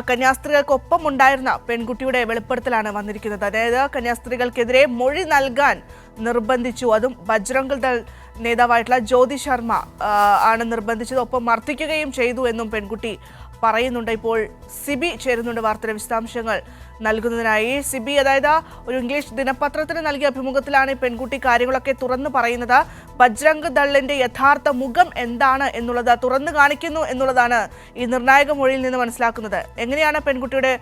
കന്യാസ്ത്രീകൾക്കൊപ്പം ഉണ്ടായിരുന്ന പെൺകുട്ടിയുടെ വെളിപ്പെടുത്തലാണ് വന്നിരിക്കുന്നത്. അതായത് കന്യാസ്ത്രീകൾക്കെതിരെ മൊഴി നൽകാൻ നിർബന്ധിച്ചു, അതും ബജ്രംഗ് ദൾ നേതാവായിട്ടുള്ള ജ്യോതി ശർമ്മ ആണ് നിർബന്ധിച്ചത്, ഒപ്പം മർദ്ദിക്കുകയും ചെയ്തു എന്നും പെൺകുട്ടി പറയുന്നുണ്ട്. ഇപ്പോൾ സിബി ചേരുന്നുണ്ട് വാർത്തയുടെ വിശദാംശങ്ങൾ നൽകുന്നതിനായി. സിബി, അതായത് ഒരു ഇംഗ്ലീഷ് ദിനപത്രത്തിന് നൽകിയ അഭിമുഖത്തിലാണ് ഈ പെൺകുട്ടി കാര്യങ്ങളൊക്കെ തുറന്നു പറയുന്നത്. ബജ്രംഗ് ദളിന്റെ യഥാർത്ഥ മുഖം എന്താണ് എന്നുള്ളത് തുറന്നു കാണിക്കുന്നു എന്നുള്ളതാണ് ഈ നിർണായക മൊഴിയിൽ നിന്ന് മനസ്സിലാക്കുന്നത്. എങ്ങനെയാണ് പെൺകുട്ടിയുടെ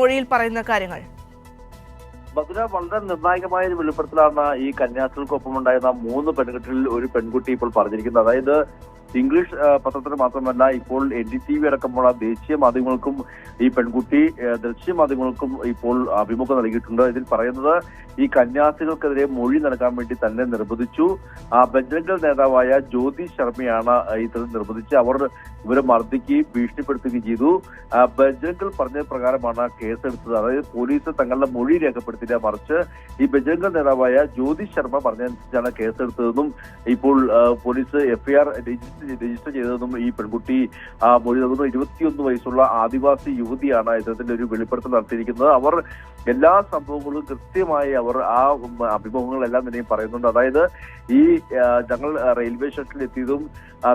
മൊഴിയിൽ പറയുന്ന കാര്യങ്ങൾ? ബദുര വളരെ നിർണായകമായ ഒരു വെളിപ്പെടുത്തലാണ് ഈ കന്യാസ്ത്രീകൾക്കൊപ്പം ഉണ്ടായിരുന്ന 3 പെൺകുട്ടികളിൽ ഒരു പെൺകുട്ടി ഇപ്പോൾ പറഞ്ഞിരിക്കുന്നത്. അതായത് ഇംഗ്ലീഷ് പത്രത്തിന് മാത്രമല്ല, ഇപ്പോൾ NDTV അടക്കമുള്ള ദേശീയ മാധ്യമങ്ങൾക്കും ഈ പെൺകുട്ടി ദൃശ്യ മാധ്യമങ്ങൾക്കും ഇപ്പോൾ അഭിമുഖം നൽകിയിട്ടുണ്ട്. ഇതിൽ പറയുന്നത് ഈ കന്യാസ്ത്രീകൾക്കെതിരെ മൊഴി നൽകാൻ വേണ്ടി തന്നെ നിർബന്ധിച്ചു. ബജ്രംഗ് ദൾ നേതാവായ ജ്യോതി ശർമ്മയാണ് ഇത്തരം നിർബന്ധിച്ച് അവർ ഇവരെ മർദ്ദിക്കുകയും ഭീഷണിപ്പെടുത്തുകയും ചെയ്തു. ബജ്രംഗ് ദൾ പറഞ്ഞ പ്രകാരമാണ് കേസെടുത്തത്. അതായത് പോലീസ് തങ്ങളുടെ മൊഴി രേഖപ്പെടുത്തിയില്ല, മറിച്ച് ഈ ബജ്രംഗ് ദൾ നേതാവായ ജ്യോതി ശർമ്മ പറഞ്ഞതനുസരിച്ചാണ് കേസെടുത്തതെന്നും ഇപ്പോൾ പോലീസ് FIR രജിസ്റ്റർ ചെയ്തതെന്നും ഈ പെൺകുട്ടി മൊഴി നൽകുന്നു. 21 വയസ്സുള്ള ആദിവാസി യുവതിയാണ് ഇത്തരത്തിന്റെ ഒരു വെളിപ്പെടുത്തൽ നടത്തിയിരിക്കുന്നത്. അവർ എല്ലാ സംഭവങ്ങളും കൃത്യമായി അവർ ആ അഭിമുഖങ്ങളെല്ലാം തന്നെയും പറയുന്നുണ്ട്. അതായത് ഈ ഞങ്ങൾ റെയിൽവേ സ്റ്റേഷനിൽ എത്തിയതും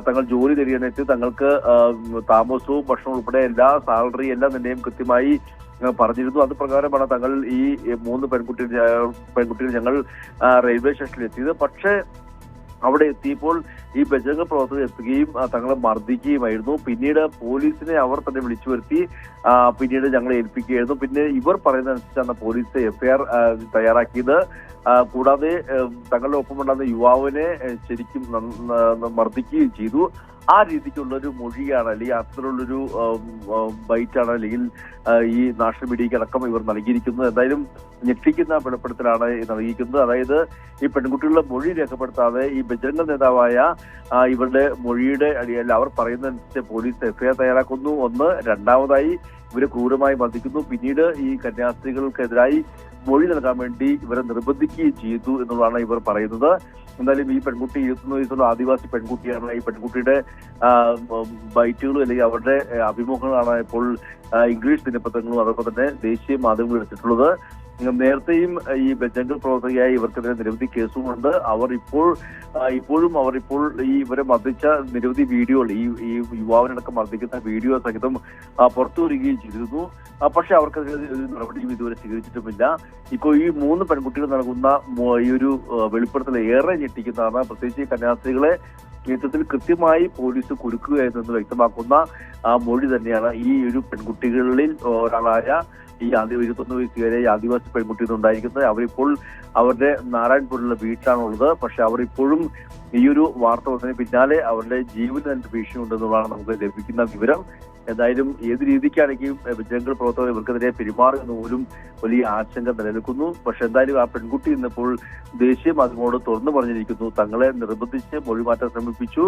തങ്ങൾ ജോലി തരികയാണെത്തി തങ്ങൾക്ക് താമസവും ഭക്ഷണവും ഉൾപ്പെടെ എല്ലാ സാലറി എല്ലാം തന്നെയും കൃത്യമായി പറഞ്ഞിരുന്നു. അത് പ്രകാരമാണ് തങ്ങൾ ഈ 3 പെൺകുട്ടികൾ ഞങ്ങൾ റെയിൽവേ സ്റ്റേഷനിൽ എത്തിയത്. പക്ഷേ അവിടെ എത്തിയപ്പോൾ ഈ ബജരംഗ് പ്രവർത്തകർ എത്തുകയും തങ്ങളെ മർദ്ദിക്കുകയുമായിരുന്നു. പിന്നീട് പോലീസിനെ അവർ തന്നെ വിളിച്ചു വരുത്തി പിന്നീട് ഞങ്ങളെ ഏൽപ്പിക്കുകയായിരുന്നു. പിന്നെ ഇവർ പറയുന്നതനുസരിച്ചാണ് പോലീസ് FIR തയ്യാറാക്കിയത്. കൂടാതെ തങ്ങളുടെ ഒപ്പമുണ്ടായിരുന്ന യുവാവിനെ ശരിക്കും മർദ്ദിക്കുകയും ചെയ്തു. ആ രീതിക്കുള്ള ഒരു മൊഴിയാണ്, അല്ലെങ്കിൽ അത്തരമുള്ളൊരു ബൈറ്റാണ്, അല്ലെങ്കിൽ ഈ നാഷണൽ മീഡിയയ്ക്ക് അടക്കം ഇവർ നൽകിയിരിക്കുന്നത്. എന്തായാലും ഞെട്ടിക്കുന്ന വെളിപ്പെടുത്തലാണ് നൽകിയിരിക്കുന്നത്. അതായത് ഈ പെൺകുട്ടികളുടെ മൊഴി രേഖപ്പെടുത്താതെ ഈ ബജ്രംഗ് നേതാവായ ഇവരുടെ മൊഴിയുടെ അടിയല്ല, അവർ പറയുന്നതനുസരിച്ച് പോലീസ് FIR തയ്യാറാക്കുന്നു. ഒന്ന്, രണ്ടാമതായി ഇവരെ ക്രൂരമായി മർദ്ദിക്കുന്നു. പിന്നീട് ഈ കന്യാസ്ത്രീകൾക്കെതിരായി മൊഴി നൽകാൻ വേണ്ടി ഇവരെ നിർബന്ധിക്കുകയും ചെയ്തു എന്നുള്ളതാണ് ഇവർ പറയുന്നത്. എന്തായാലും ഈ പെൺകുട്ടി 21 വയസ്സുള്ള ആദിവാസി പെൺകുട്ടിയാണ്. ഈ പെൺകുട്ടിയുടെ ബൈറ്റുകളും അല്ലെങ്കിൽ അവരുടെ അഭിമുഖങ്ങളാണ് ഇപ്പോൾ ഇംഗ്ലീഷ് ദിനപത്രങ്ങളും അതോടൊപ്പം തന്നെ ദേശീയ മാധ്യമങ്ങളും എടുത്തിട്ടുള്ളത്. നേരത്തെയും ഈ ബജ്രംഗ് പ്രവർത്തകയായി ഇവർക്കെതിരെ നിരവധി കേസുകളുണ്ട്. ഇപ്പോഴും ഈ ഇവരെ മർദ്ദിച്ച നിരവധി വീഡിയോകൾ, ഈ യുവാവിനടക്കം മർദ്ദിക്കുന്ന വീഡിയോ സഹിതം പുറത്തു വരികയും ചെയ്തിരുന്നു. പക്ഷെ അവർക്കെതിരെ ഒരു നടപടിയും ഇതുവരെ സ്വീകരിച്ചിട്ടുമില്ല. ഇപ്പോൾ ഈ 3 പെൺകുട്ടികൾ നൽകുന്ന ഈ ഒരു വെളിപ്പെടുത്തൽ ഏറെ ഞെട്ടിക്കുന്നതാണ്. പ്രത്യേകിച്ച് ഈ കന്യാസ്ത്രീകളെ യുദ്ധത്തിൽ കൃത്യമായി പോലീസ് കുരുക്കുക എന്നത് വ്യക്തമാക്കുന്ന മൊഴി തന്നെയാണ് ഈ ഒരു പെൺകുട്ടികളിൽ ഒരാളായ ഈ 21 വയസ്സുകാരെ ആദിവാസി പെൺകുട്ടി ഉണ്ടായിരിക്കുന്നത്. അവരിപ്പോൾ അവരുടെ നാരായൺപൂരിലുള്ള വീട്ടിലാണുള്ളത്. പക്ഷെ അവർ ഇപ്പോഴും ഈ ഒരു വാർത്ത വന്നതിന് പിന്നാലെ അവരുടെ ജീവന് തന്നെ ഭീഷണി ഉണ്ടെന്നുള്ളതാണ് നമുക്ക് ലഭിക്കുന്ന വിവരം. എന്തായാലും ഏത് രീതിക്കാണെങ്കിലും ബജ്രംഗ് പ്രവർത്തകർ ഇവർക്കെതിരെ പെരുമാറുന്ന പോലും വലിയ ആശങ്ക നിലനിൽക്കുന്നു. പക്ഷെ എന്തായാലും ആ പെൺകുട്ടി ഇന്നിപ്പോൾ ദേശീയ മാധ്യമങ്ങളോട് തുറന്നു പറഞ്ഞിരിക്കുന്നു, തങ്ങളെ നിർബന്ധിച്ച് മൊഴിമാറ്റാൻ ശ്രമിപ്പിച്ചു,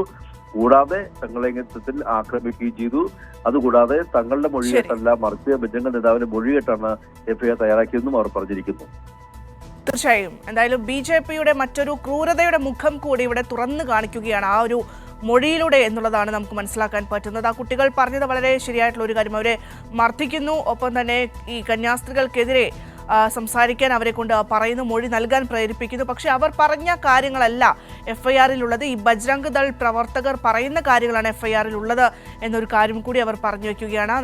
കൂടാതെ തങ്ങളെ ഇങ്ങനത്തിൽ ആക്രമിക്കുകയും ചെയ്തു. അതുകൂടാതെ തങ്ങളുടെ മൊഴികേട്ടല്ല, മറിച്ച് ബജ്രംഗ് നേതാവിന്റെ മൊഴികേട്ടാണ് FIR തയ്യാറാക്കിയതെന്നും അവർ പറഞ്ഞിരിക്കുന്നു. തീർച്ചയായും എന്തായാലും BJPയുടെ മറ്റൊരു ക്രൂരതയുടെ മുഖം കൂടി ഇവിടെ തുറന്നു കാണിക്കുകയാണ് ആ ഒരു മൊഴിയിലൂടെ എന്നുള്ളതാണ് നമുക്ക് മനസ്സിലാക്കാൻ പറ്റുന്നത്. ആ കുട്ടികൾ പറഞ്ഞത് വളരെ ശരിയായിട്ടുള്ള ഒരു കാര്യം. അവരെ മർദ്ദിക്കുന്നു, ഒപ്പം തന്നെ ഈ കന്യാസ്ത്രീകൾക്കെതിരെ സംസാരിക്കാൻ അവരെ കൊണ്ട് പറയുന്ന മൊഴി നൽകാൻ പ്രേരിപ്പിക്കുന്നു. പക്ഷെ അവർ പറഞ്ഞ കാര്യങ്ങളല്ല FIR-ലുള്ളത്. ഈ ബജ്രംഗ് ദൾ പ്രവർത്തകർ പറയുന്ന കാര്യങ്ങളാണ് FIR-ലുള്ളത് എന്നൊരു കാര്യം കൂടി അവർ പറഞ്ഞു വയ്ക്കുകയാണ്.